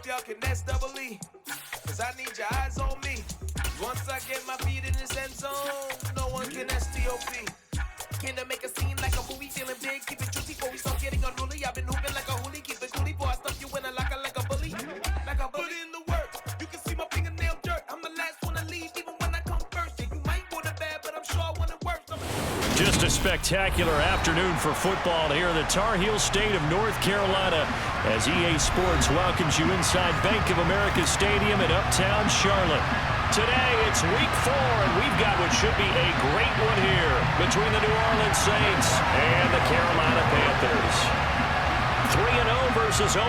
hope y'all can nest double E, cause I need your eyes on me. Once I get my feet in this end zone, no one can STOP. Can to make a scene like a movie, feeling big, keep it juicy before we start getting unruly. I've been hooping like a hoolie, keep it coolie, boy, I stuff you in a locker like a bully. Like a bully. Put in the work, you can see my fingernail dirt. I'm the last one to leave, even when I come first. Yeah, you might want it bad, but I'm sure I want it worse. Just a spectacular afternoon for football here in the Tar Heel state of North Carolina as EA Sports welcomes you inside Bank of America Stadium in Uptown Charlotte. Today, it's week 4, and we've got what should be a great one here between the New Orleans Saints and the Carolina Panthers. 3-0 versus 0-3.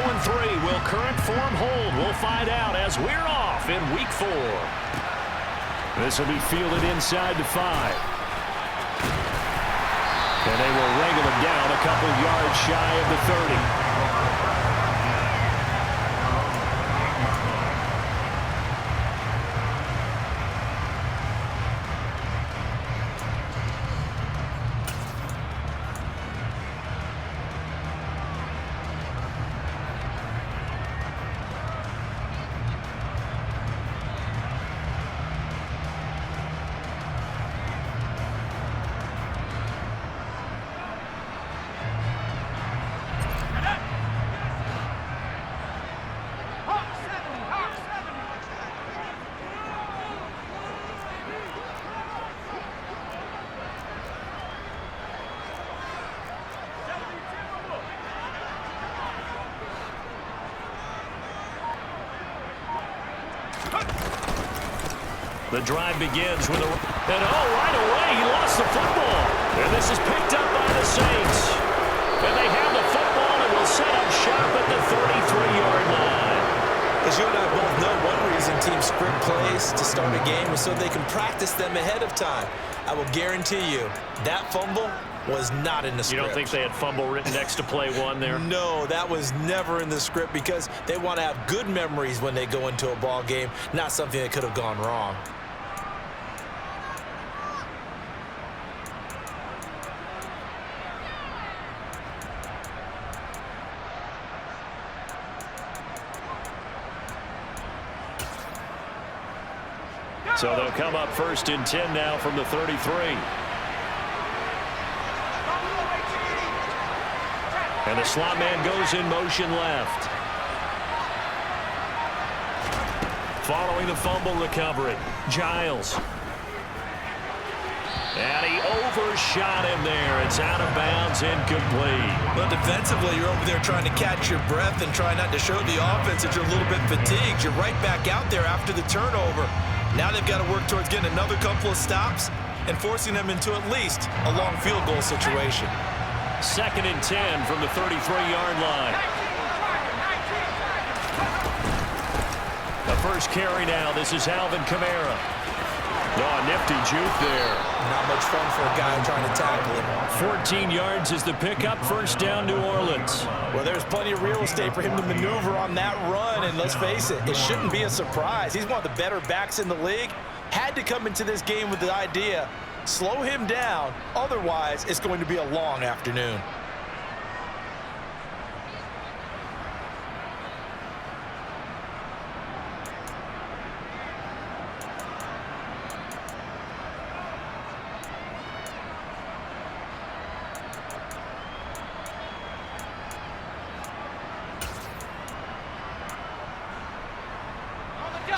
Will current form hold? We'll find out as we're off in week 4. This will be fielded inside the 5. And they will wrangle him down a couple yards shy of the 30. The drive begins with a... And right away, he lost the football. And this is picked up by the Saints. And they have the football and will set up shop at the 33-yard line. As you and I both know, one reason teams script plays to start a game is so they can practice them ahead of time. I will guarantee you, that fumble was not in the script. You don't think they had fumble written next to play 1 there? No, that was never in the script because they want to have good memories when they go into a ball game, not something that could have gone wrong. So they'll come up 1st and 10 now from the 33. And the slot man goes in motion left. Following the fumble recovery, Giles. And he overshot him there. It's out of bounds, incomplete. Well, defensively, you're over there trying to catch your breath and try not to show the offense that you're a little bit fatigued. You're right back out there after the turnover. Now they've got to work towards getting another couple of stops and forcing them into at least a long field goal situation. 2nd and 10 from the 33-yard line. The first carry now. This is Alvin Kamara. Oh, nifty juke there. Not much fun for a guy trying to tackle him. 14 yards is the pickup. 1st down, New Orleans. Well, there's plenty of real estate for him to maneuver on that run, and let's face it, it shouldn't be a surprise. He's one of the better backs in the league. Had to come into this game with the idea, slow him down, otherwise it's going to be a long afternoon.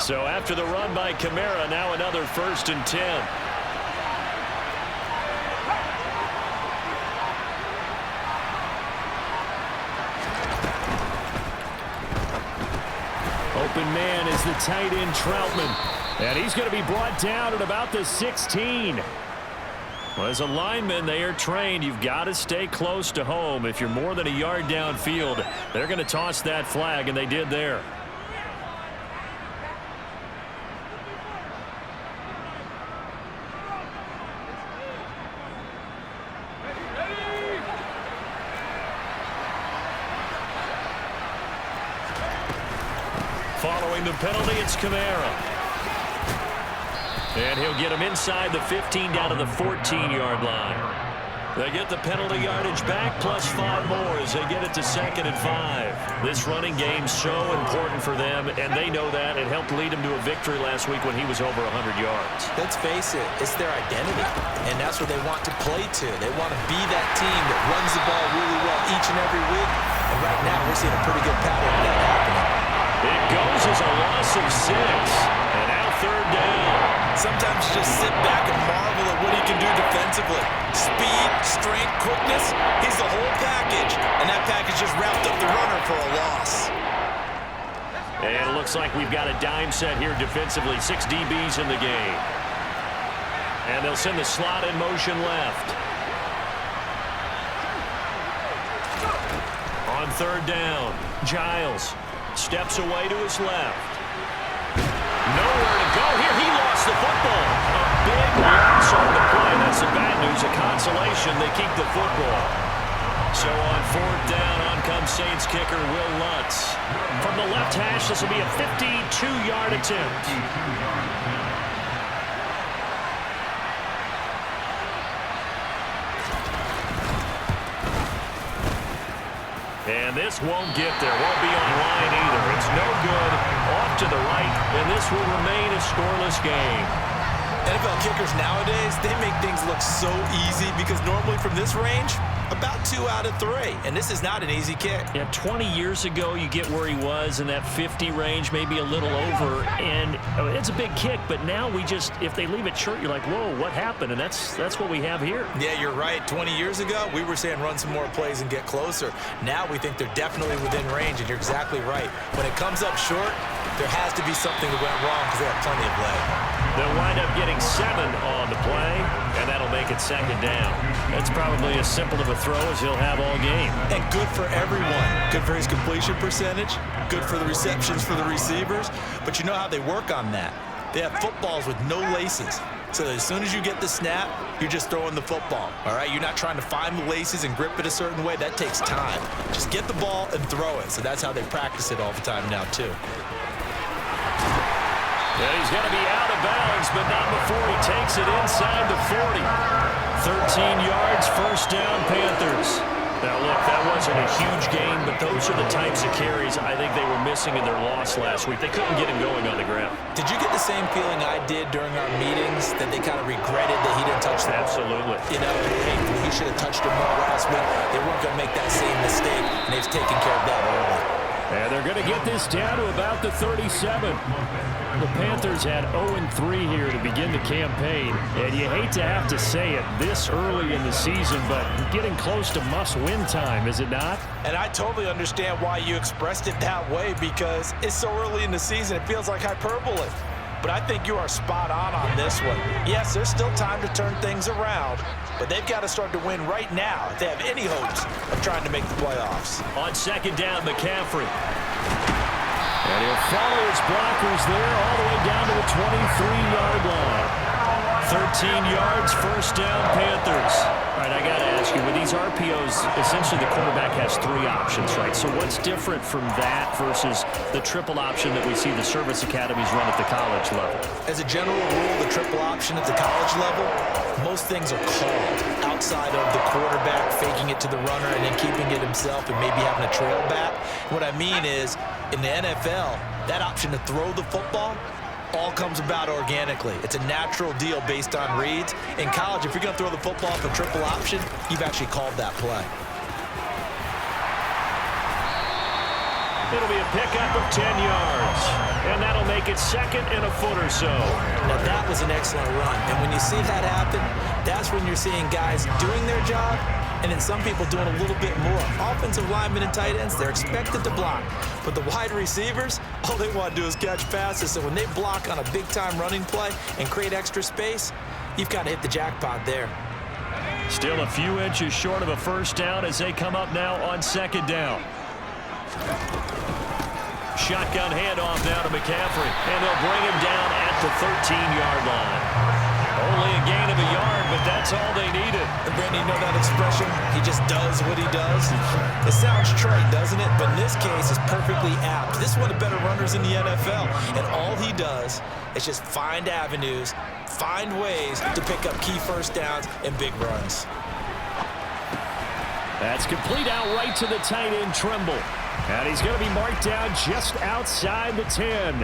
So after the run by Kamara, now another 1st and 10. Open man is the tight end Troutman. And he's going to be brought down at about the 16. Well, as a lineman, they are trained. You've got to stay close to home. If you're more than a yard downfield, they're going to toss that flag, and they did there. Following the penalty, it's Kamara. And he'll get him inside the 15 down to the 14-yard line. They get the penalty yardage back plus 5 more as they get it to 2nd and 5. This running game's so important for them, and they know that. It helped lead them to a victory last week when he was over 100 yards. Let's face it, it's their identity, and that's what they want to play to. They want to be that team that runs the ball really well each and every week, and right now we're seeing a pretty good pattern of that happening. It goes as a loss of 6, and now 3rd down. Sometimes you just sit back and marvel at what he can do defensively. Speed, strength, quickness, he's the whole package. And that package just wrapped up the runner for a loss. And it looks like we've got a dime set here defensively. 6 DBs in the game. And they'll send the slot in motion left. On 3rd down, Giles steps away to his left. Nowhere to go here. He lost the football. A big loss on the play. That's the bad news. A consolation. They keep the football. So on 4th down, on comes Saints kicker Will Lutz. From the left hash, this will be a 52-yard attempt. And this won't get there. Won't be on line either. It's no good. Off to the right, and this will remain a scoreless game. NFL kickers nowadays, they make things look so easy because normally from this range, about 2 out of 3. And this is not an easy kick. Yeah, 20 years ago, you get where he was in that 50 range, maybe a little over, and it's a big kick. But now we just, if they leave it short, you're like, whoa, what happened? And that's what we have here. Yeah, you're right. 20 years ago, we were saying run some more plays and get closer. Now we think they're definitely within range, and you're exactly right. When it comes up short, there has to be something that went wrong because they have plenty of leg. They'll wind up getting 7 on the play, and that'll make it 2nd down. That's probably as simple of a throw as he'll have all game. And good for everyone. Good for his completion percentage. Good for the receptions for the receivers. But you know how they work on that. They have footballs with no laces. So as soon as you get the snap, you're just throwing the football. All right? You're not trying to find the laces and grip it a certain way. That takes time. Just get the ball and throw it. So that's how they practice it all the time now, too. Yeah, he's going to be out of bounds, but not before he takes it inside the 40. 13 yards, 1st down, Panthers. Now, look, that wasn't a huge gain, but those are the types of carries I think they were missing in their loss last week. They couldn't get him going on the ground. Did you get the same feeling I did during our meetings, that they kind of regretted that he didn't touch the ball? Absolutely. You know, hey, he should have touched it more last week. They weren't going to make that same mistake, and they've taken care of that early. And they're going to get this down to about the 37. The Panthers had 0-3 here to begin the campaign, and you hate to have to say it this early in the season, but getting close to must-win time, is it not? And I totally understand why you expressed it that way, because it's so early in the season, it feels like hyperbole. But I think you are spot on this one. Yes, there's still time to turn things around, but they've got to start to win right now if they have any hopes of trying to make the playoffs. On 2nd down, McCaffrey. And he'll follow his blockers there all the way down to the 23-yard line. 13 yards, 1st down, Panthers. All right, I got to ask you, with these RPOs, essentially the quarterback has 3 options, right? So what's different from that versus the triple option that we see the service academies run at the college level? As a general rule, the triple option at the college level, most things are called outside of the quarterback faking it to the runner and then keeping it himself and maybe having a trail back. What I mean is, in the NFL, that option to throw the football all comes about organically. It's a natural deal based on reads. In college, if you're going to throw the football for triple option, you've actually called that play. It'll be a pickup of 10 yards, and that'll make it 2nd and a foot or so. Now, that was an excellent run, and when you see that happen, that's when you're seeing guys doing their job, and then some people doing a little bit more. Offensive linemen and tight ends, they're expected to block, but the wide receivers, all they want to do is catch passes, so when they block on a big-time running play and create extra space, you've got to hit the jackpot there. Still a few inches short of a 1st down as they come up now on 2nd down. Shotgun handoff now to McCaffrey, and they'll bring him down at the 13-yard line. Only a gain of a yard, but that's all they needed. And Brandon, you know that expression? He just does what he does. It sounds trite, doesn't it? But in this case, it's perfectly apt. This is one of the better runners in the NFL, and all he does is just find avenues, find ways to pick up key 1st downs and big runs. That's complete out right to the tight end, Trimble. And he's going to be marked down just outside the 10.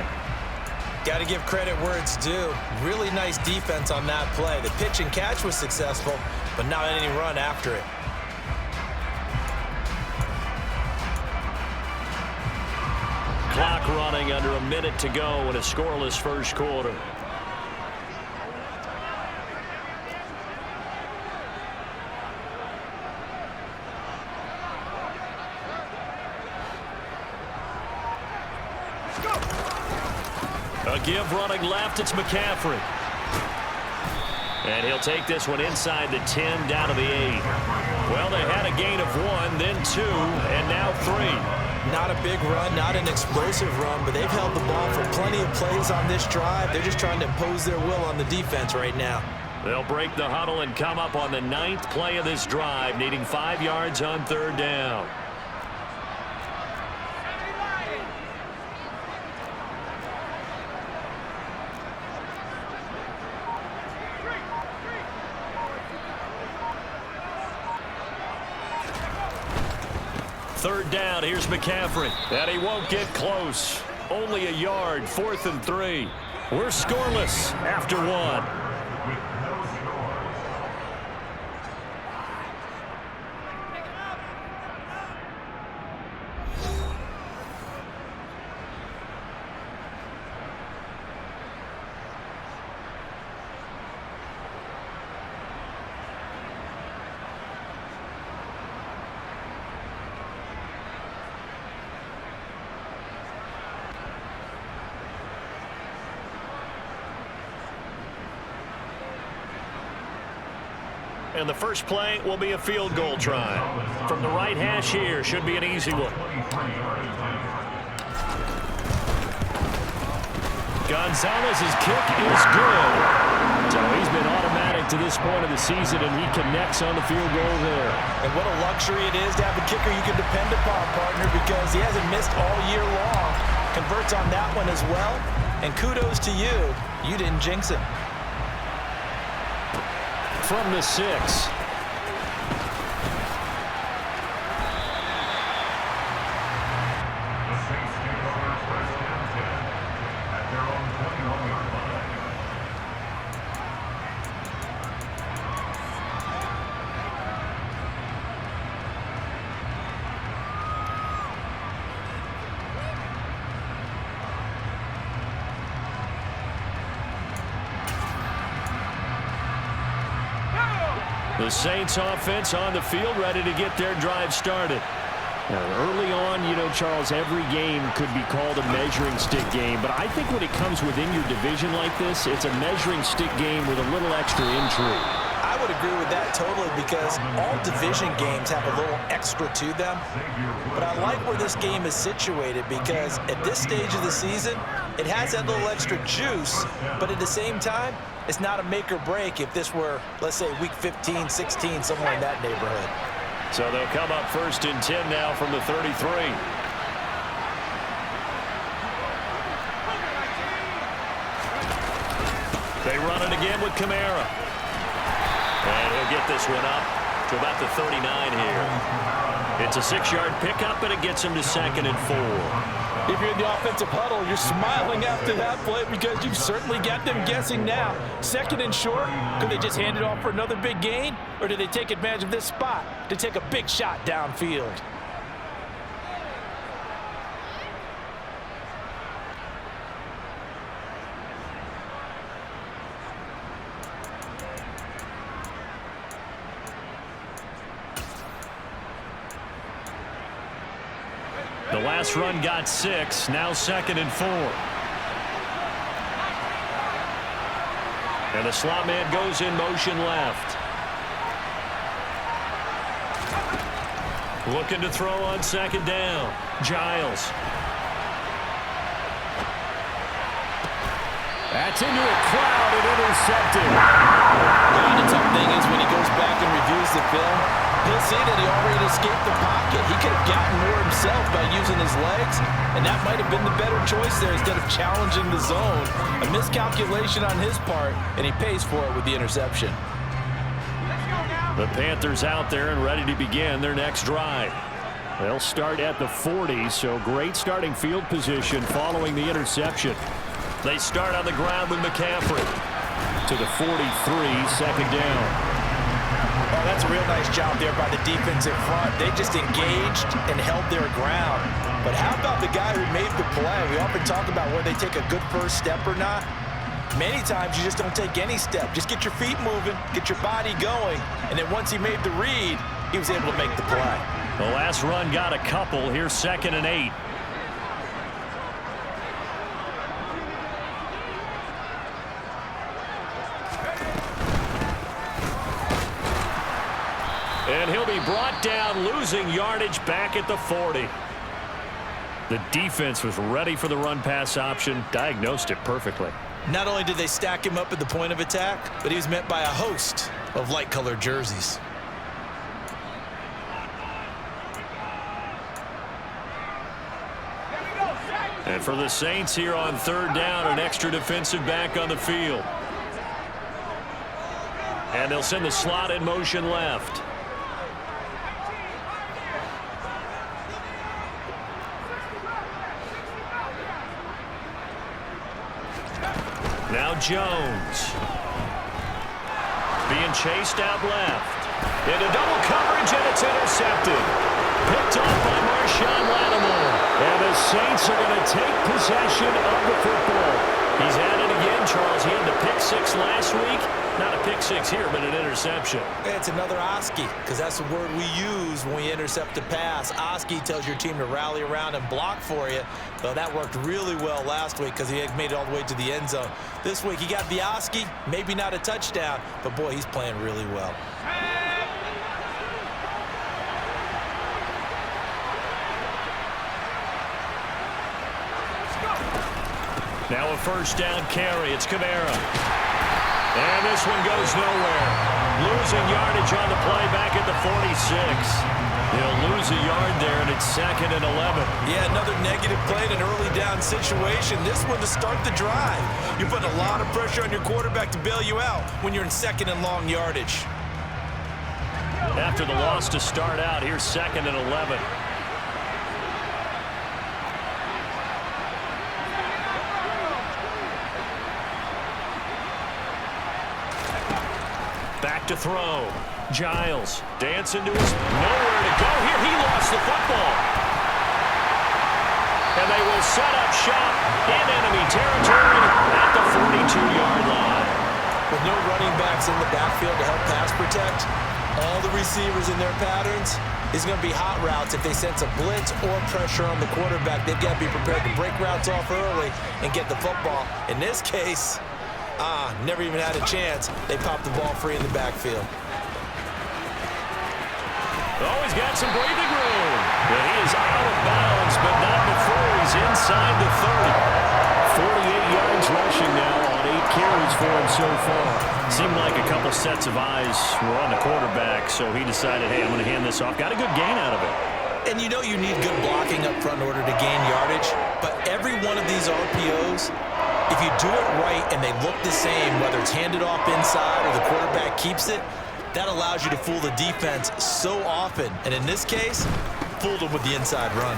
Got to give credit where it's due. Really nice defense on that play. The pitch and catch was successful, but not any run after it. Clock running under a minute to go in a scoreless first quarter. A give running left, it's McCaffrey. And he'll take this one inside the 10 down to the 8. Well, they had a gain of 1, then 2, and now 3. Not a big run, not an explosive run, but they've held the ball for plenty of plays on this drive. They're just trying to impose their will on the defense right now. They'll break the huddle and come up on the 9th play of this drive, needing 5 yards on 3rd down. Third down, here's McCaffrey. And he won't get close. Only a yard, 4th and 3. We're scoreless after 1. And the first play will be a field goal try. From the right hash here, should be an easy one. Gonzalez's kick is good. So he's been automatic to this point of the season, and he connects on the field goal there. And what a luxury it is to have a kicker you can depend upon, partner, because he hasn't missed all year long. Converts on that one as well. And kudos to you. You didn't jinx him. From the 6. The Saints offense on the field, ready to get their drive started. Now, early on, you know, Charles, every game could be called a measuring stick game, but I think when it comes within your division like this, it's a measuring stick game with a little extra intrigue. I would agree with that totally, because all division games have a little extra to them. But I like where this game is situated, because at this stage of the season, it has that little extra juice, but at the same time, it's not a make or break if this were, let's say, week 15, 16, somewhere in that neighborhood. So they'll come up 1st and 10 now from the 33. They run it again with Kamara. And he'll get this one up to about the 39 here. It's a 6-yard pickup, and it gets him to 2nd and 4. If you're in the offensive huddle, you're smiling after that play because you've certainly got them guessing now. 2nd and short, could they just hand it off for another big gain? Or did they take advantage of this spot to take a big shot downfield? The last run got 6, now 2nd and 4. And the slot man goes in motion left. Looking to throw on 2nd down. Giles. That's into a crowd and intercepted. And the tough thing is when he goes back and reviews the film, he'll see that he already escaped the pocket. He could have gotten more himself by using his legs, and that might have been the better choice there instead of challenging the zone. A miscalculation on his part, and he pays for it with the interception. Let's go now. The Panthers out there and ready to begin their next drive. They'll start at the 40, so great starting field position following the interception. They start on the ground with McCaffrey to the 43, second down. Oh, that's a real nice job there by the defense in front. They just engaged and held their ground. But how about the guy who made the play? We often talk about whether they take a good first step or not. Many times you just don't take any step. Just get your feet moving, get your body going, and then once he made the read, he was able to make the play. The last run got a couple. Here's 2nd and 8. And he'll be brought down, losing yardage back at the 40. The defense was ready for the run-pass option, diagnosed it perfectly. Not only did they stack him up at the point of attack, but he was met by a host of light-colored jerseys. And for the Saints here on 3rd down, an extra defensive back on the field. And they'll send the slot in motion left. Now Jones. Being chased out left. Into double coverage, and it's intercepted. Picked off by Marshawn Lattimore. And the Saints are going to take possession of the football. He's at it again, Charles. He had the pick 6 last week. Not a pick 6 here, but an interception. It's another Oski, because that's the word we use when we intercept a pass. Oski tells your team to rally around and block for you. Well, that worked really well last week because he had made it all the way to the end zone. This week he got the Oski, maybe not a touchdown, but boy, he's playing really well. Now a 1st down carry. It's Kamara. And this one goes nowhere. Losing yardage on the play back at the 46. They'll lose a yard there, and it's 2nd and 11. Yeah, another negative play in an early down situation. This one to start the drive. You're putting a lot of pressure on your quarterback to bail you out when you're in 2nd and long yardage. After the loss to start out, here's 2nd and 11. Back to throw. Giles dancing to his nowhere to go here. He lost the football. And they will set up shop in enemy territory at the 42-yard line. With no running backs in the backfield to help pass protect, all the receivers in their patterns is going to be hot routes. If they sense a blitz or pressure on the quarterback, they've got to be prepared to break routes off early and get the football. In this case, never even had a chance. They popped the ball free in the backfield. Oh, he's got some breathing room. But he is out of bounds, but not before he's inside the 30. 48 yards rushing now on 8 carries for him so far. Seemed like a couple sets of eyes were on the quarterback, so he decided, hey, I'm going to hand this off. Got a good gain out of it. And you know you need good blocking up front in order to gain yardage, but every one of these RPOs, if you do it right and they look the same, whether it's handed off inside or the quarterback keeps it, that allows you to fool the defense so often. And in this case, fooled them with the inside run.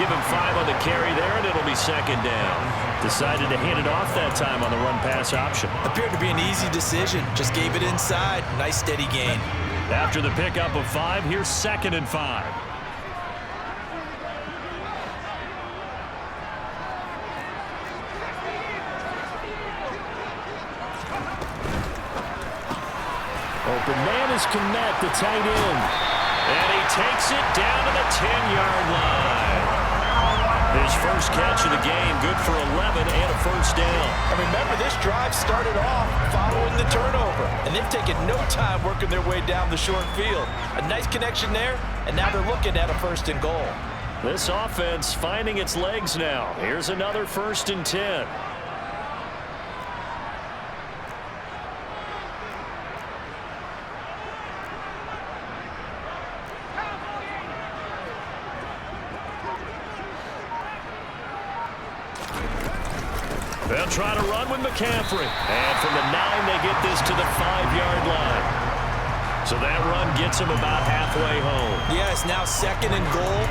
Give him 5 on the carry there, and it'll be 2nd down. Decided to hand it off that time on the run-pass option. Appeared to be an easy decision. Just gave it inside. Nice steady gain. After the pickup of 5, here's 2nd and 5. Open man is Kmet, the tight end. And he takes it down to the 10-yard line. His first catch of the game, good for 11 and a 1st down. And remember, this drive started off following the turnover, and they've taken no time working their way down the short field. A nice connection there, and now they're looking at a 1st and goal. This offense finding its legs now. Here's another 1st and 10. They'll try to run with McCaffrey. And from the 9, they get this to the 5-yard line. So that run gets them about halfway home. Yeah, it's now 2nd and goal.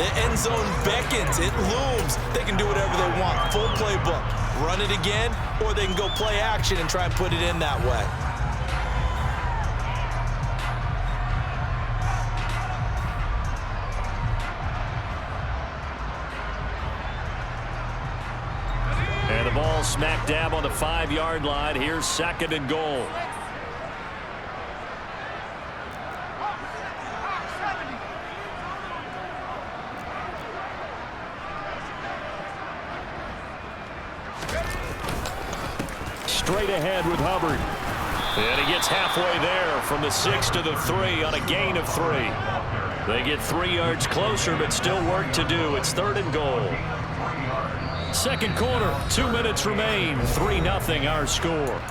The end zone beckons. It looms. They can do whatever they want. Full playbook. Run it again, or they can go play action and try and put it in that way. And the ball smack dab on the 5-yard line. Here's 2nd and goal. Straight ahead with Hubbard. And he gets halfway there from the 6 to the 3 on a gain of 3. They get 3 yards closer, but still work to do. It's 3rd and goal. Second quarter, 2 minutes remain. 3-0 our score.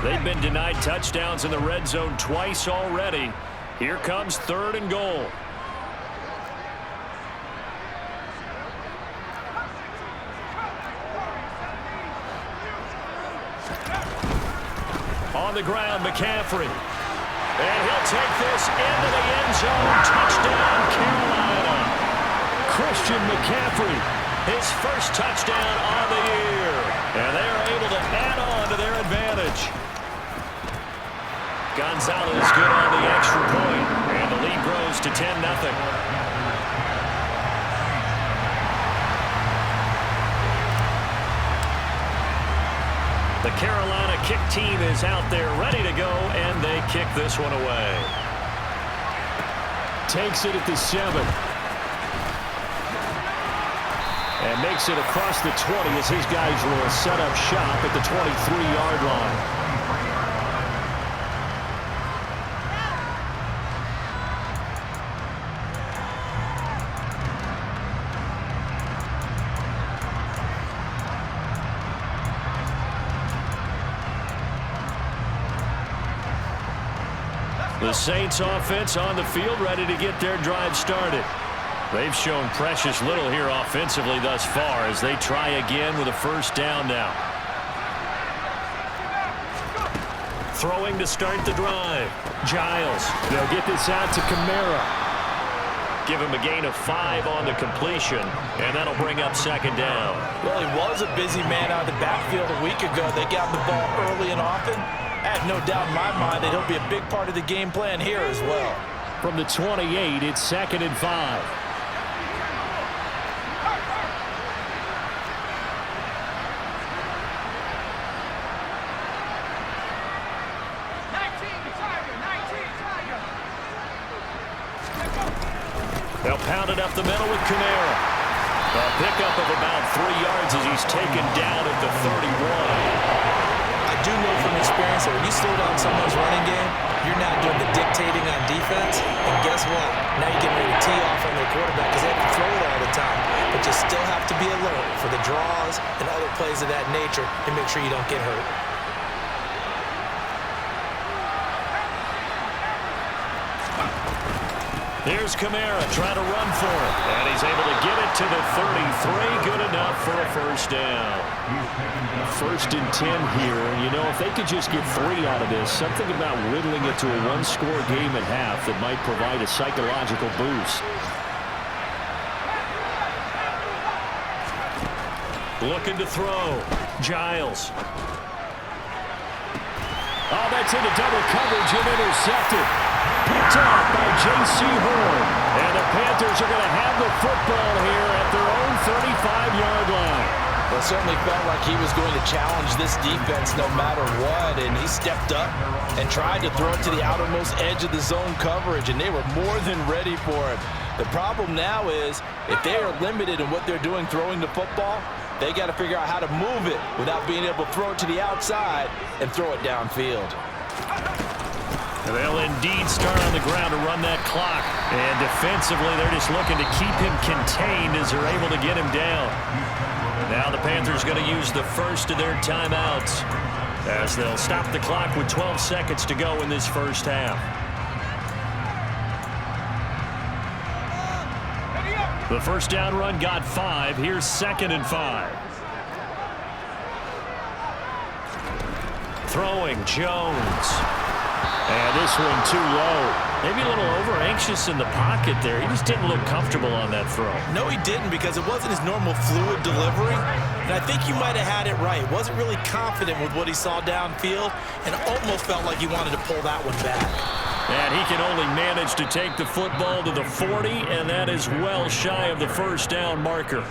They've been denied touchdowns in the red zone twice already. Here comes 3rd and goal. On the ground, McCaffrey. And he'll take this into the end zone. Touchdown, Carolina. Christian McCaffrey, his first touchdown on the year. And they are able to add on to their advantage. Gonzalez good on the extra point, and the lead grows to 10-0. The Carolina kick team is out there ready to go, and they kick this one away. Takes it at the 7. And makes it across the 20 as his guys will set up shop at the 23-yard line. The Saints offense on the field ready to get their drive started. They've shown precious little here offensively thus far as they try again with a first down now. Throwing to start the drive. Giles. They'll get this out to Kamara. Give him a gain of 5 on the completion, and that'll bring up 2nd down. Well, he was a busy man out of the backfield a week ago. They got the ball early and often. I have no doubt in my mind that he'll be a big part of the game plan here as well. From the 28, it's 2nd and 5. They'll pound it up the middle with Kamara. A pickup of about 3 yards as he's taken down at the 31. I do know from experience that when you slow down someone's running game, you're not doing the dictating on defense. And guess what? Now you're getting ready to tee off on their quarterback because they have to throw it all the time. But you still have to be alert for the draws and other plays of that nature and make sure you don't get hurt. Here's Kamara trying to run for it. And he's able to get it to the 33. Good enough for a first down. 1st and 10 here. You know, if they could just get 3 out of this, something about whittling it to a 1-score game at half that might provide a psychological boost. Looking to throw. Giles. Oh, that's into double coverage and intercepted. Picked up by J.C. Horn. And the Panthers are going to have the football here at their own 35-yard line. Well, it certainly felt like he was going to challenge this defense no matter what, and he stepped up and tried to throw it to the outermost edge of the zone coverage, and they were more than ready for it. The problem now is if they are limited in what they're doing throwing the football, they got to figure out how to move it without being able to throw it to the outside and throw it downfield. They'll indeed start on the ground to run that clock. And defensively, they're just looking to keep him contained as they're able to get him down. Now the Panthers going to use the first of their timeouts as they'll stop the clock with 12 seconds to go in this first half. The first down run got 5. Here's 2nd and 5. Throwing, Jones. And this one too low. Maybe a little over-anxious in the pocket there. He just didn't look comfortable on that throw. No, he didn't, because it wasn't his normal fluid delivery. And I think you might have had it right. Wasn't really confident with what he saw downfield and almost felt like he wanted to pull that one back. And he can only manage to take the football to the 40, and that is well shy of the first down marker.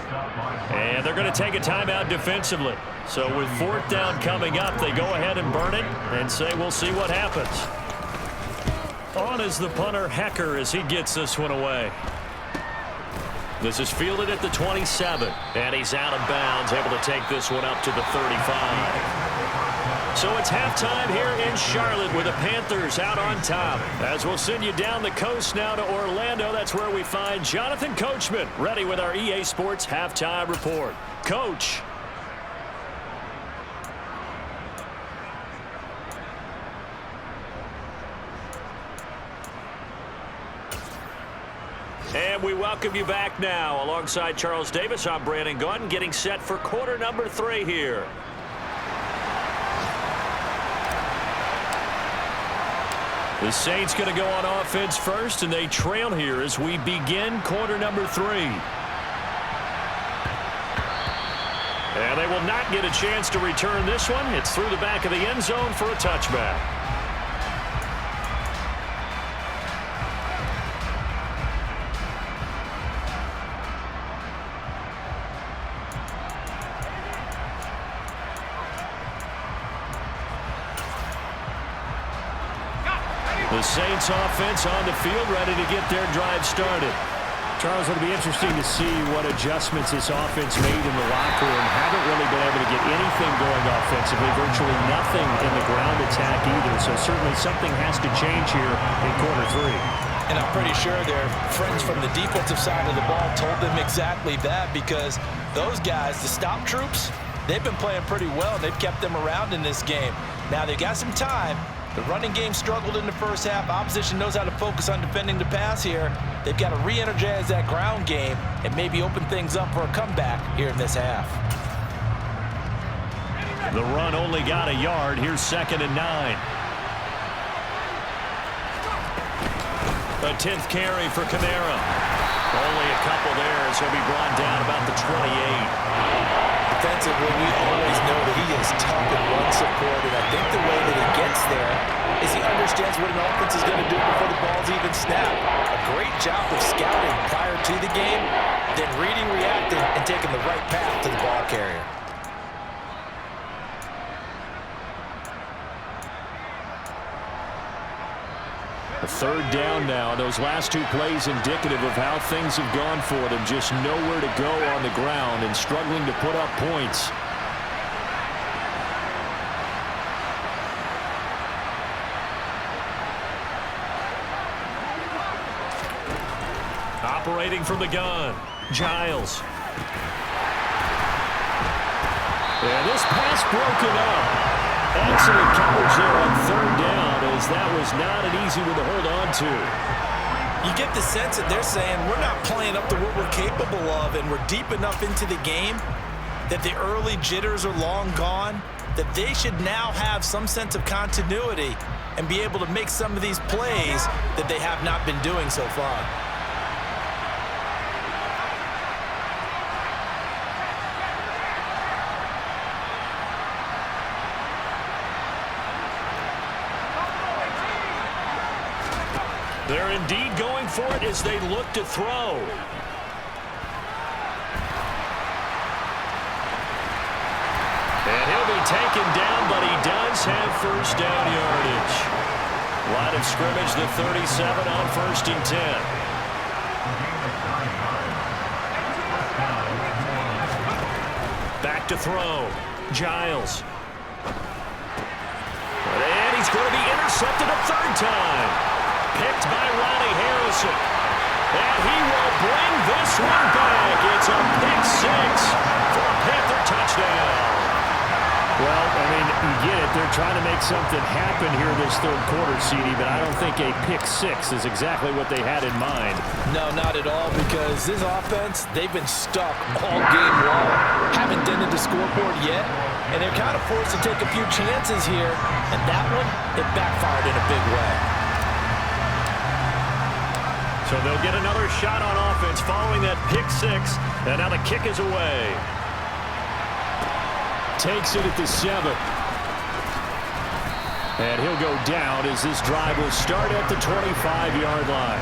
And they're going to take a timeout defensively. So with 4th down coming up, they go ahead and burn it and say we'll see what happens. On is the punter, Hecker, as he gets this one away. This is fielded at the 27, and he's out of bounds, able to take this one up to the 35. So it's halftime here in Charlotte with the Panthers out on top. As we'll send you down the coast now to Orlando, that's where we find Jonathan Coachman, ready with our EA Sports Halftime Report. Coach. And we welcome you back now. Alongside Charles Davis, I'm Brandon Gaudin, getting set for quarter number 3 here. The Saints going to go on offense first, and they trail here as we begin quarter number 3. And they will not get a chance to return this one. It's through the back of the end zone for a touchback. The Saints offense on the field, ready to get their drive started. Charles, it'll be interesting to see what adjustments this offense made in the locker room. Haven't really been able to get anything going offensively, virtually nothing in the ground attack either. So certainly something has to change here in quarter 3. And I'm pretty sure their friends from the defensive side of the ball told them exactly that, because those guys, the stop troops, they've been playing pretty well. They've kept them around in this game. Now they've got some time. The running game struggled in the first half. Opposition knows how to focus on defending the pass here. They've got to re-energize that ground game and maybe open things up for a comeback here in this half. The run only got a yard. Here's 2nd and 9. A 10th carry for Kamara. Only a couple there, so he'll be brought down about the 28. Defensively, we always know that he is tough in run support, and I think the way that he gets there is he understands what an offense is going to do before the ball's even snapped. A great job of scouting prior to the game, then reading, reacting, and taking the right path to the ball carrier. A 3rd down now. Those last 2 plays indicative of how things have gone for them. Just nowhere to go on the ground and struggling to put up points. Operating from the gun, Giles. And this pass broken up. Excellent coverage there on 3rd down, as that was not an easy one to hold on to. You get the sense that they're saying we're not playing up to what we're capable of, and we're deep enough into the game that the early jitters are long gone, that they should now have some sense of continuity and be able to make some of these plays that they have not been doing so far. They're indeed going for it as they look to throw. And he'll be taken down, but he does have first down yardage. Line of scrimmage, the 37 on 1st and 10. Back to throw. Giles. And he's going to be intercepted a third time. Picked by Ronnie Harrison. And he will bring this one back. It's a pick six for a Panther touchdown. Well, I mean, you get it. They're trying to make something happen here this third quarter, CD, but I don't think a pick six is exactly what they had in mind. No, not at all, because this offense, they've been stuck all game long. Haven't dented the scoreboard yet, and they're kind of forced to take a few chances here, and that one, it backfired in a big way. So they'll get another shot on offense following that pick six, and now the kick is away. Takes it at the 7. And he'll go down as this drive will start at the 25-yard line.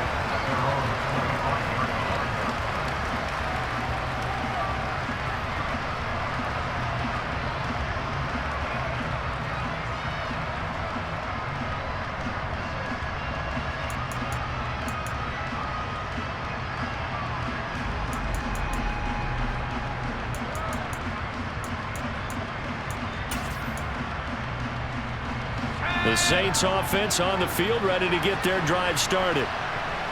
The Saints offense on the field, ready to get their drive started.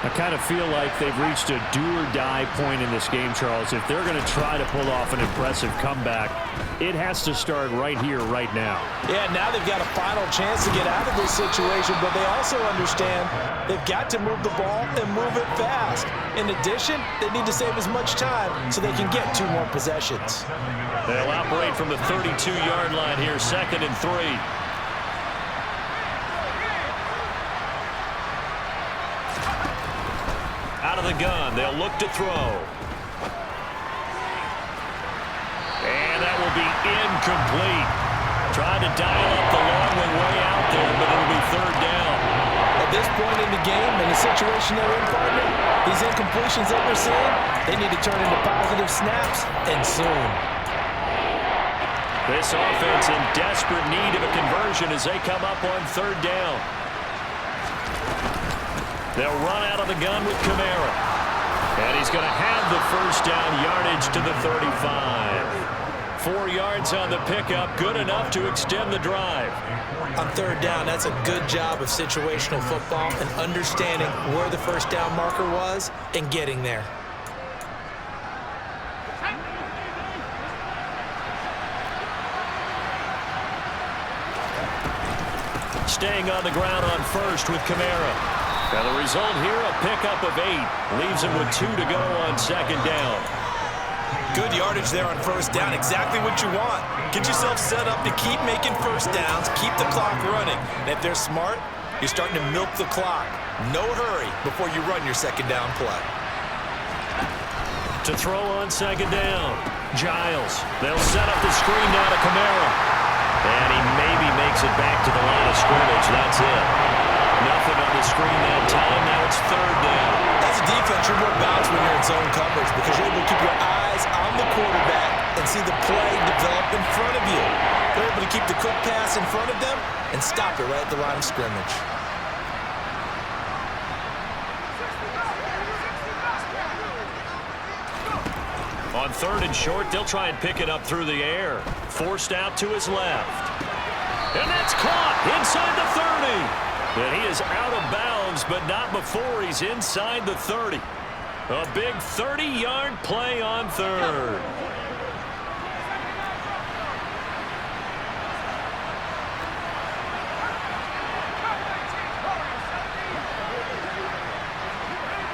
I kind of feel like they've reached a do-or-die point in this game, Charles. If they're going to try to pull off an impressive comeback, it has to start right here, right now. Yeah, now they've got a final chance to get out of this situation, but they also understand they've got to move the ball and move it fast. In addition, they need to save as much time so they can get 2 more possessions. They'll operate from the 32-yard line here, 2nd and 3. Out of the gun, they'll look to throw. And that will be incomplete. Tried to dial up the long one way out there, but it'll be 3rd down. At this point in the game, in the situation they're in, partner, these incompletions that we're seeing, they need to turn into positive snaps, and soon. This offense in desperate need of a conversion as they come up on 3rd down. They'll run out of the gun with Kamara. And he's going to have the 1st down yardage to the 35. 4 yards on the pickup, good enough to extend the drive. On 3rd down, that's a good job of situational football and understanding where the 1st down marker was and getting there. Staying on the ground on 1st with Kamara. Now the result here, a pickup of 8. Leaves him with 2 to go on 2nd down. Good yardage there on 1st down. Exactly what you want. Get yourself set up to keep making 1st downs, keep the clock running. And if they're smart, you're starting to milk the clock. No hurry before you run your 2nd down play. To throw on 2nd down, Giles. They'll set up the screen now to Kamara. And he maybe makes it back to the line of scrimmage. That's it. Nothing on the screen that time. Now it's 3rd down. As a defense, you're more balanced when you're in zone coverage because you're able to keep your eyes on the quarterback and see the play develop in front of you. They're able to keep the quick pass in front of them and stop it right at the line of scrimmage. On 3rd and short, they'll try and pick it up through the air. Forced out to his left. And that's caught inside the 30. And he is out of bounds, but not before he's inside the 30. A big 30-yard play on 3rd.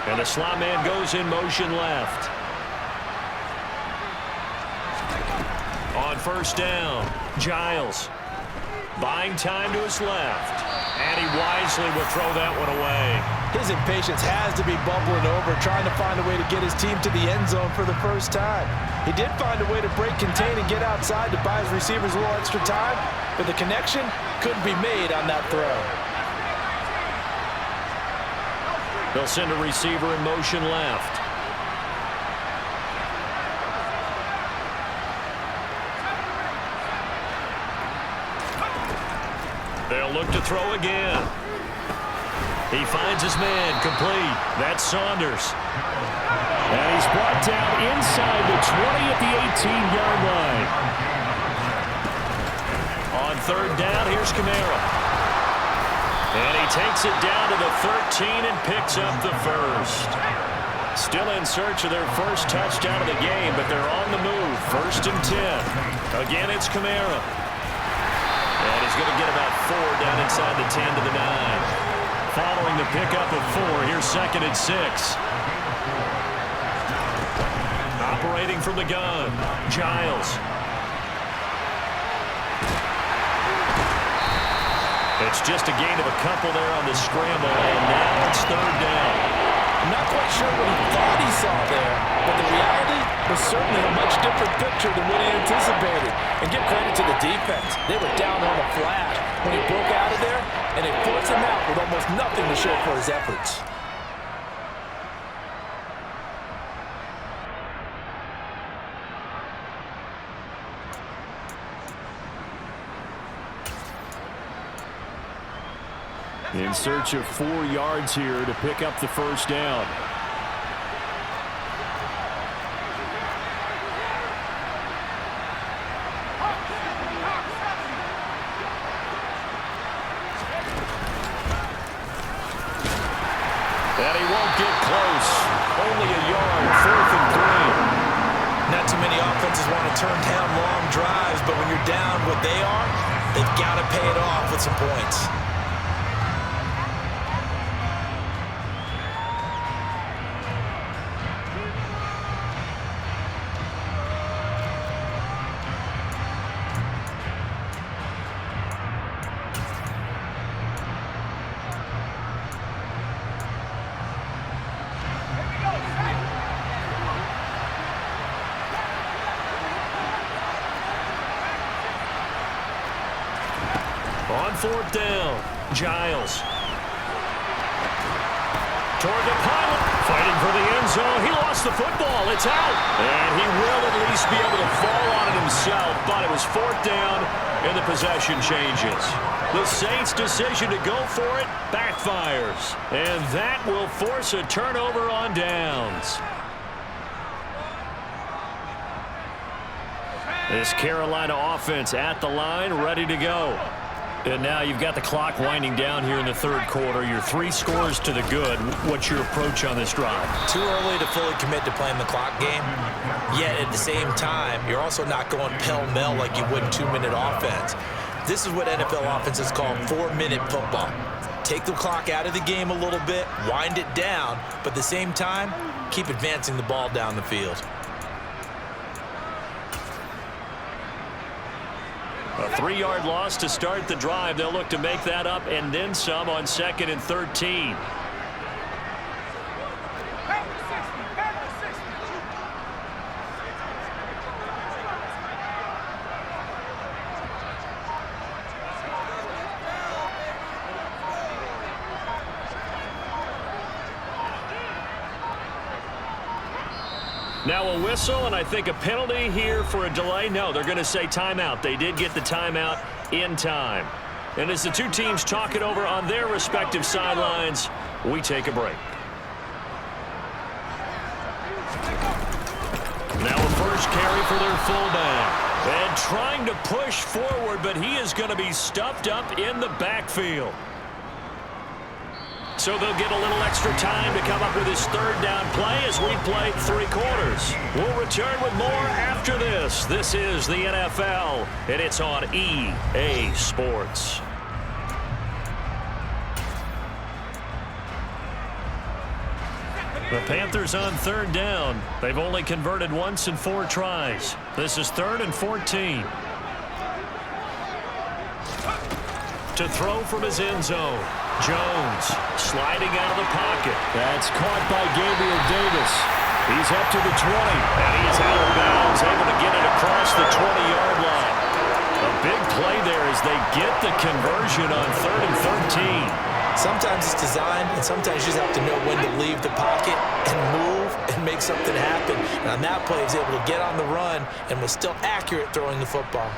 And the slot man goes in motion left. On 1st down, Giles buying time to his left. And he wisely will throw that one away. His impatience has to be bubbling over, trying to find a way to get his team to the end zone for the 1st time. He did find a way to break, contain, and get outside to buy his receivers a little extra time, but the connection couldn't be made on that throw. They'll send a receiver in motion left. They'll look to throw again. He finds his man, complete. That's Saunders. And he's brought down inside the 20 at the 18-yard line. On 3rd down, here's Kamara. And he takes it down to the 13 and picks up the first. Still in search of their first touchdown of the game, but they're on the move. 1st and 10. Again, it's Kamara. And he's going to get about 4 down inside the 10 to the 9. Following the pickup of 4, here's 2nd and 6. Operating from the gun, Giles. It's just a gain of a couple there on the scramble, and now it's 3rd down. I'm not quite sure what he thought he saw there, but the reality was certainly a much different picture than what he anticipated. And give credit to the defense. They were down on the flash when he broke out of there, and they forced him out with almost nothing to show for his efforts. In search of 4 yards here to pick up the first down. And he won't get close. Only a yard, 4th and 3. Not too many offenses want to turn down long drives, but when you're down what they are, they've got to pay it off with some points. On 4th down, Giles. Toward the pylon, fighting for the end zone. He lost the football. It's out. And he will at least be able to fall on it himself, but it was 4th down, and the possession changes. The Saints' decision to go for it backfires, and that will force a turnover on downs. This Carolina offense at the line, ready to go. And now you've got the clock winding down here in the 3rd quarter. You're 3 scores to the good. What's your approach on this drive? Too early to fully commit to playing the clock game. Yet at the same time, you're also not going pell-mell like you would in 2-minute offense. This is what NFL offenses call 4-minute football. Take the clock out of the game a little bit, wind it down, but at the same time, keep advancing the ball down the field. A 3-yard loss to start the drive. They'll look to make that up and then some on 2nd and 13. Now a whistle, and I think a penalty here for a delay. No, they're going to say timeout. They did get the timeout in time. And as the two teams talk it over on their respective sidelines, we take a break. Now a first carry for their fullback. And trying to push forward, but he is going to be stuffed up in the backfield. So they'll get a little extra time to come up with his 3rd down play as we play 3 quarters. We'll return with more after this. This is the NFL, and it's on EA Sports. The Panthers on 3rd down. They've only converted once in 4 tries. This is 3rd and 14. To throw from his end zone. Jones sliding out of the pocket. That's caught by Gabriel Davis. He's up to the 20. And he's out of bounds, able to get it across the 20-yard line. A big play there as they get the conversion on 3rd and 13. Sometimes it's designed, and sometimes you just have to know when to leave the pocket and move and make something happen. And on that play, he was able to get on the run and was still accurate throwing the football.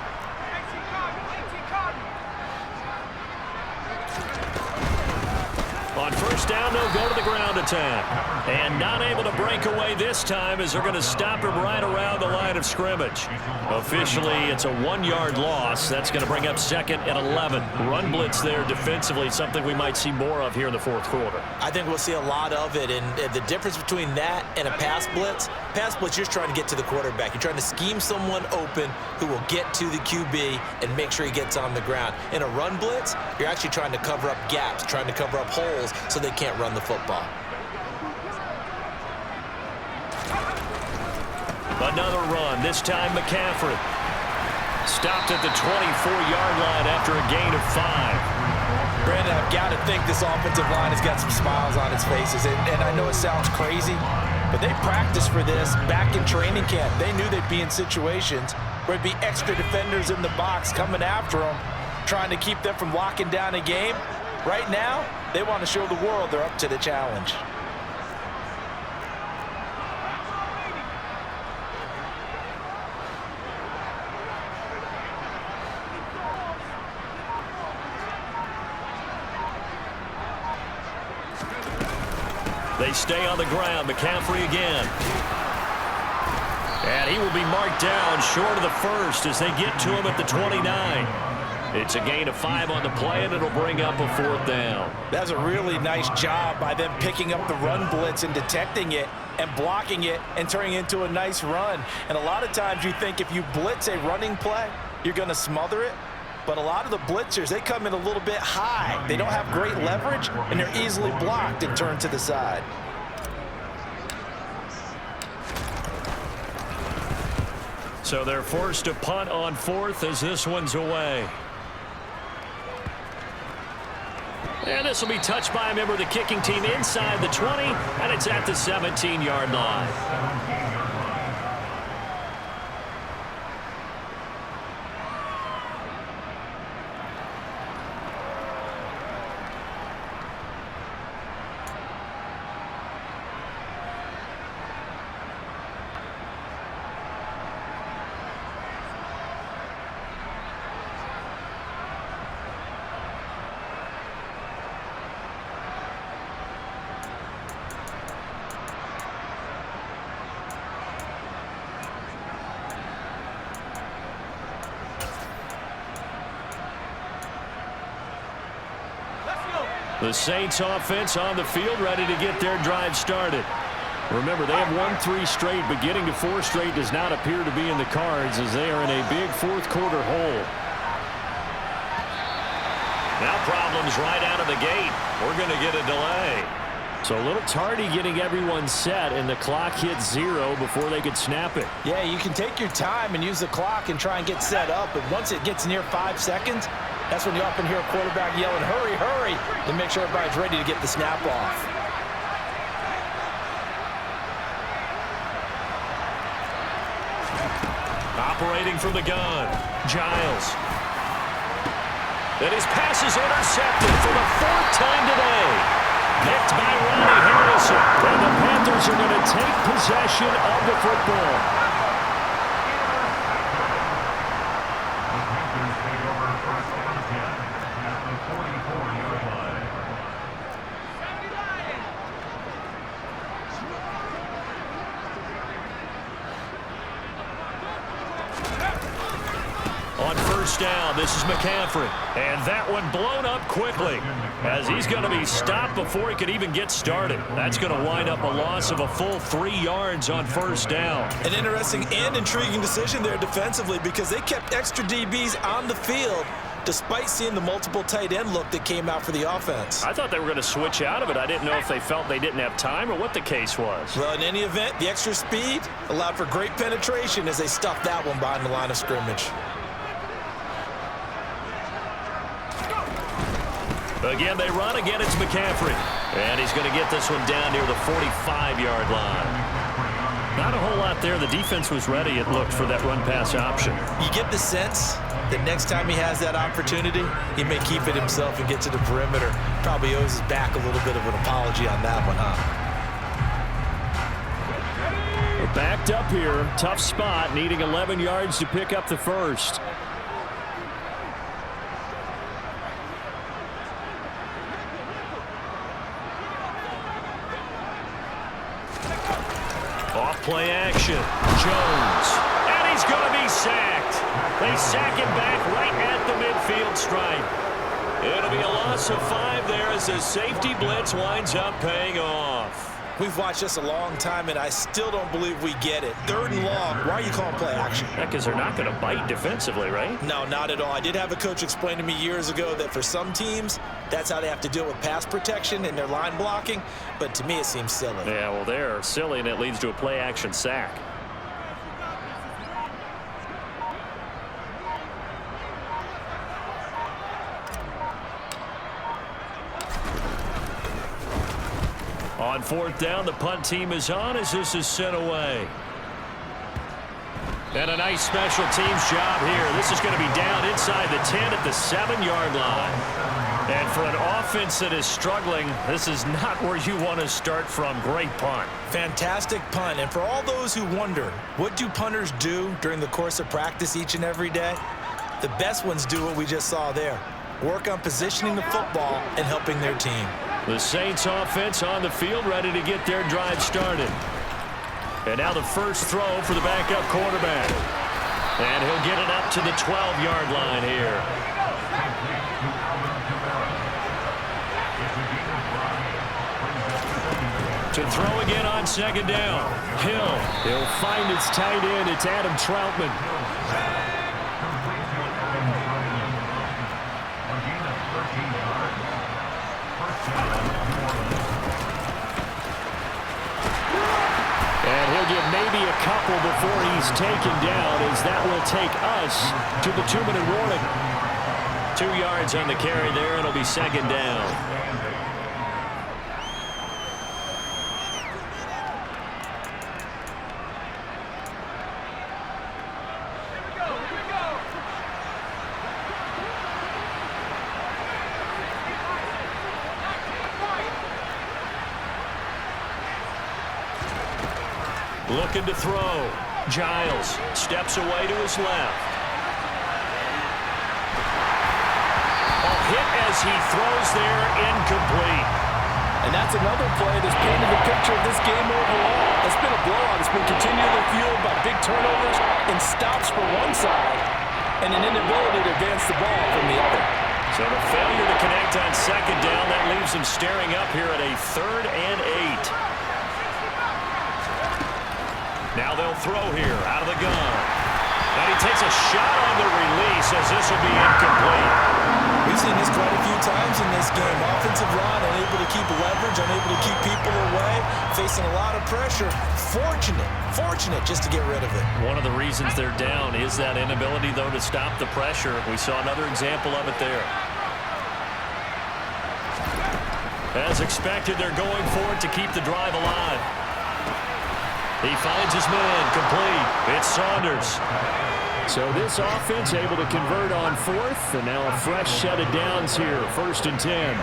On 1st down, they'll go to the ground attack. And not able to break away this time as they're going to stop him right around the line of scrimmage. Officially, it's a 1-yard loss. That's going to bring up 2nd and 11. Run blitz there defensively, something we might see more of here in the fourth quarter. I think we'll see a lot of it, and the difference between that and a pass blitz, you're just trying to get to the quarterback. You're trying to scheme someone open who will get to the QB and make sure he gets on the ground. In a run blitz, you're actually trying to cover up gaps, trying to cover up holes so they can't run the football. Another run, this time McCaffrey. Stopped at the 24-yard line after a gain of 5. Brandon, I've got to think this offensive line has got some smiles on its faces, and I know it sounds crazy, but they practiced for this back in training camp. They knew they'd be in situations where it'd be extra defenders in the box coming after them, trying to keep them from locking down a game. Right now, they want to show the world they're up to the challenge. They stay on the ground. McCaffrey again. And he will be marked down short of the first as they get to him at the 29. It's a gain of 5 on the play, and it'll bring up a 4th down. That's a really nice job by them picking up the run blitz and detecting it and blocking it and turning it into a nice run. And a lot of times you think if you blitz a running play, you're going to smother it. But a lot of the blitzers, they come in a little bit high. They don't have great leverage, and they're easily blocked and turned to the side. So they're forced to punt on 4th as this one's away. And this will be touched by a member of the kicking team inside the 20, and it's at the 17-yard line. The Saints offense on the field, ready to get their drive started. Remember, they have won 3 straight, but getting to 4 straight does not appear to be in the cards as they are in a big fourth quarter hole. Now problems right out of the gate. We're going to get a delay. So a little tardy getting everyone set, and the clock hits 0 before they could snap it. Yeah, you can take your time and use the clock and try and get set up, but once it gets near 5 seconds, that's when you often hear a quarterback yelling, hurry, hurry, to make sure everybody's ready to get the snap off. Operating from the gun, Giles. And his pass is intercepted for the 4th time today. Picked by Ronnie Harrison. And the Panthers are going to take possession of the football. On first down, this is McCaffrey. And that one blown up quickly as he's going to be stopped before he could even get started. That's going to wind up a loss of a full 3 yards on first down. An interesting and intriguing decision there defensively because they kept extra DBs on the field despite seeing the multiple tight end look that came out for the offense. I thought they were going to switch out of it. I didn't know if they felt they didn't have time or what the case was. Well, in any event, the extra speed allowed for great penetration as they stuffed that one behind the line of scrimmage. Again, they run. Again, it's McCaffrey. And he's going to get this one down near the 45-yard line. Not a whole lot there. The defense was ready, it looked, for that run-pass option. You get the sense that next time he has that opportunity, he may keep it himself and get to the perimeter. Probably owes his back a little bit of an apology on that one, huh? We're backed up here. Tough spot, needing 11 yards to pick up the first. Play action. Jones. And he's going to be sacked. They sack him back right at the midfield stripe. It'll be a loss of 5 there as the safety blitz winds up paying off. We've watched this a long time, and I still don't believe we get it. 3rd and long. Why are you calling play action? Yeah, because they're not going to bite defensively, right? No, not at all. I did have a coach explain to me years ago that for some teams, that's how they have to deal with pass protection and their line blocking. But to me, it seems silly. Yeah, well, they're silly, and it leads to a play action sack. On 4th down, the punt team is on as this is sent away. And a nice special teams job here. This is going to be down inside the 10 at the 7-yard line. And for an offense that is struggling, this is not where you want to start from. Great punt. Fantastic punt. And for all those who wonder, what do punters do during the course of practice each and every day? The best ones do what we just saw there. Work on positioning the football and helping their team. The Saints offense on the field, ready to get their drive started. And now the first throw for the backup quarterback. And he'll get it up to the 12-yard line here. To throw again on 2nd down. Hill. He'll find its tight end. It's Adam Troutman. Maybe a couple before he's taken down, as that will take us to the 2-minute warning. 2 yards on the carry there. It'll be 2nd down. Looking to throw. Giles steps away to his left. A hit as he throws there, incomplete. And that's another play that's painted the picture of this game overall. It's been a blowout. It's been continually fueled by big turnovers and stops from one side and an inability to advance the ball from the other. So the failure to connect on 2nd down, that leaves him staring up here at a 3rd and 8. Now they'll throw here out of the gun. And he takes a shot on the release as this will be incomplete. We've seen this quite a few times in this game. Offensive line unable to keep leverage, unable to keep people away, facing a lot of pressure. Fortunate just to get rid of it. One of the reasons they're down is that inability, though, to stop the pressure. We saw another example of it there. As expected, they're going for it to keep the drive alive. He finds his man, complete. It's Saunders. So this offense able to convert on 4th, and now a fresh set of downs here, 1st and 10.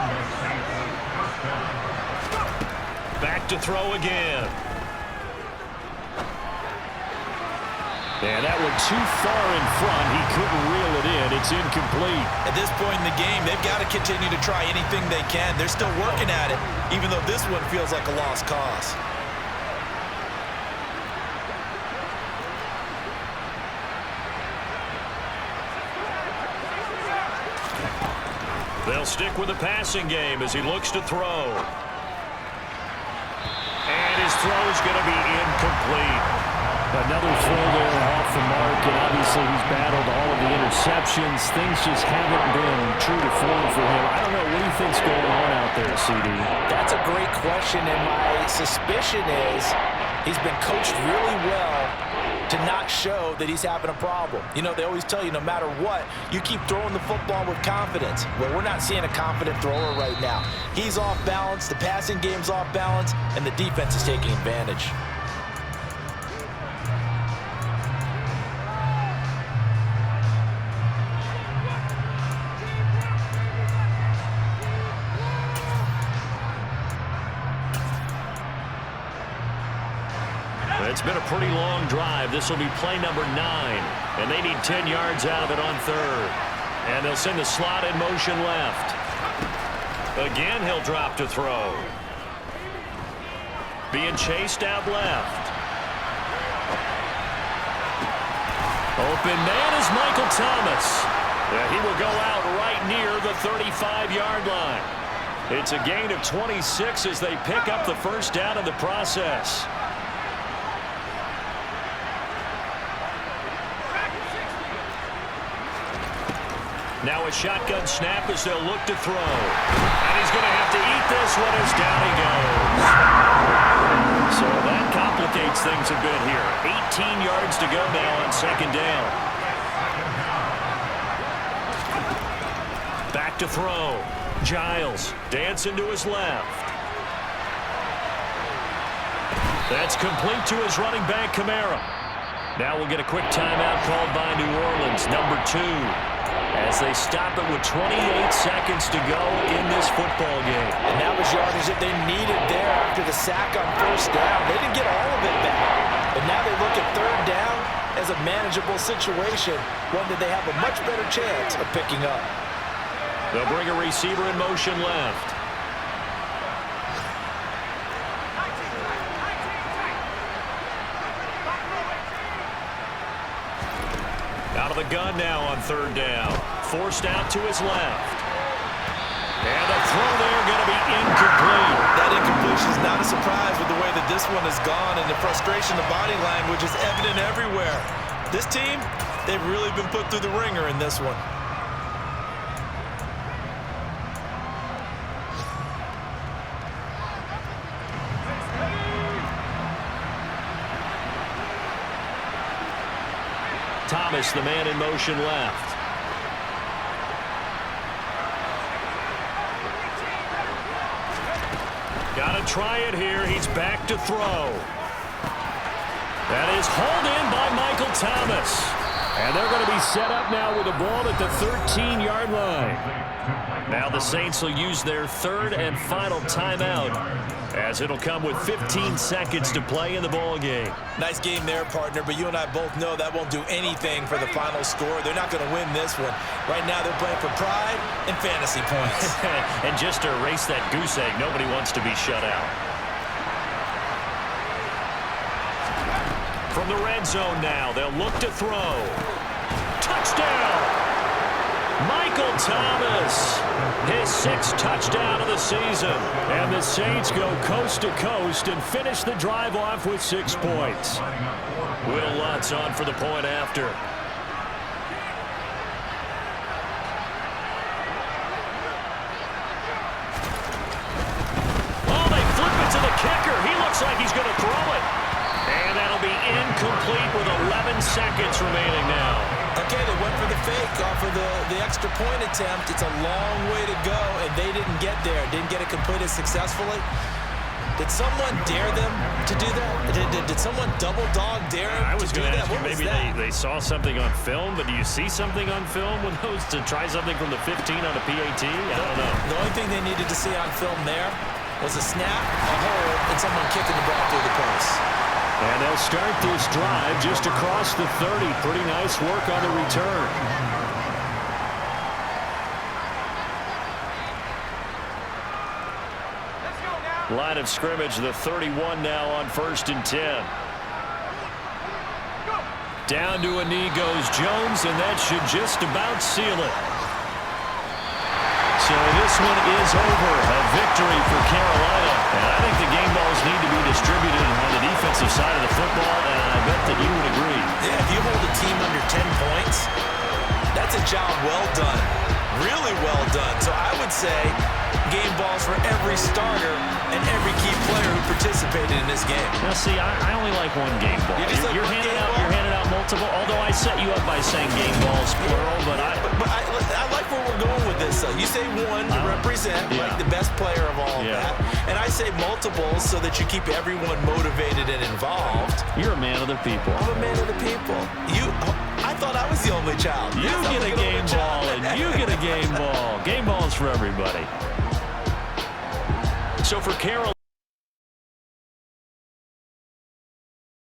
Back to throw again. And that one too far in front. He couldn't reel it in. It's incomplete. At this point in the game, they've got to continue to try anything they can. They're still working at it, even though this one feels like a lost cause. They'll stick with the passing game as he looks to throw. And his throw is going to be incomplete. Another throw there off the mark, and obviously he's battled all of the interceptions. Things just haven't been true to form for him. I don't know, what do you think's going on out there, CD? That's a great question, and my suspicion is he's been coached really well to not show that he's having a problem. You know, they always tell you no matter what, you keep throwing the football with confidence. Well, we're not seeing a confident thrower right now. He's off balance, the passing game's off balance, and the defense is taking advantage. It's been a pretty long drive. This will be play number 9. And they need 10 yards out of it on 3rd. And they'll send the slot in motion left. Again, he'll drop to throw. Being chased out left. Open man is Michael Thomas. He will go out right near the 35-yard line. It's a gain of 26 as they pick up the first down in the process. Now a shotgun snap as they'll look to throw. And he's going to have to eat this one as down he goes. So that complicates things a bit here. 18 yards to go now on second down. Back to throw. Giles dancing to his left. That's complete to his running back, Kamara. Now we'll get a quick timeout called by New Orleans, number 2. As they stop it with 28 seconds to go in this football game. And that was yardage that they needed there after the sack on first down. They didn't get all of it back. But now they look at third down as a manageable situation, one that they have a much better chance of picking up. They'll bring a receiver in motion left. Out of the gun now on third down. Forced out to his left. And a throw there going to be incomplete. That incompletion is not a surprise with the way that this one has gone, and the frustration, the body language is evident everywhere. This team, they've really been put through the ringer in this one. Thomas, the man in motion left. Got to try it here. He's back to throw. That is hauled in by Michael Thomas. And they're going to be set up now with a ball at the 13-yard line. Now the Saints will use their third and final timeout, as it'll come with 15 seconds to play in the ball game. Nice game there, partner, but you and I both know that won't do anything for the final score. They're not going to win this one. Right now they're playing for pride and fantasy points. And just to erase that goose egg, nobody wants to be shut out. From the red zone now, they'll look to throw. Touchdown! Michael Thomas, his 6th touchdown of the season. And the Saints go coast to coast and finish the drive off with 6 points. Will Lutz on for the point after. Oh, they flip it to the kicker. He looks like he's going to throw it. And that'll be incomplete with 11 seconds remaining now. Okay, they went for the fake off of the extra point attempt. It's a long way to go, and they didn't get there. Didn't get it completed successfully. Did someone dare them to do that? Did someone double dog dare them I was to do going to that? ask you, maybe they saw something on film, but do you see something on film with those to try something from the 15 on a PAT? I don't know. The only thing they needed to see on film there was a snap, a hold, and someone kicking the ball through the post. And they'll start this drive just across the 30. Pretty nice work on the return. Line of scrimmage, the 31 now on 1st and 10. Down to a knee goes Jones, and that should just about seal it. So this one is over. A victory for Carolina. And I think the game balls need to be distributed on the defensive side of the football, and I bet that you would agree. Yeah, if you hold a team under 10 points, that's a job well done. Really well done. So I would say game balls for every starter and every key player who participated in this game. Now, see, I only like one game ball. You're handing out multiple, although I set you up by saying game balls plural, but I like where we're going with this. You say one to represent like the best player of all of that, and I say multiples so that you keep everyone motivated and involved. You're a man of the people. I'm a man of the people. I thought I was the only child. You get a game ball, and you get a game ball. Game balls for everybody. So for Carol.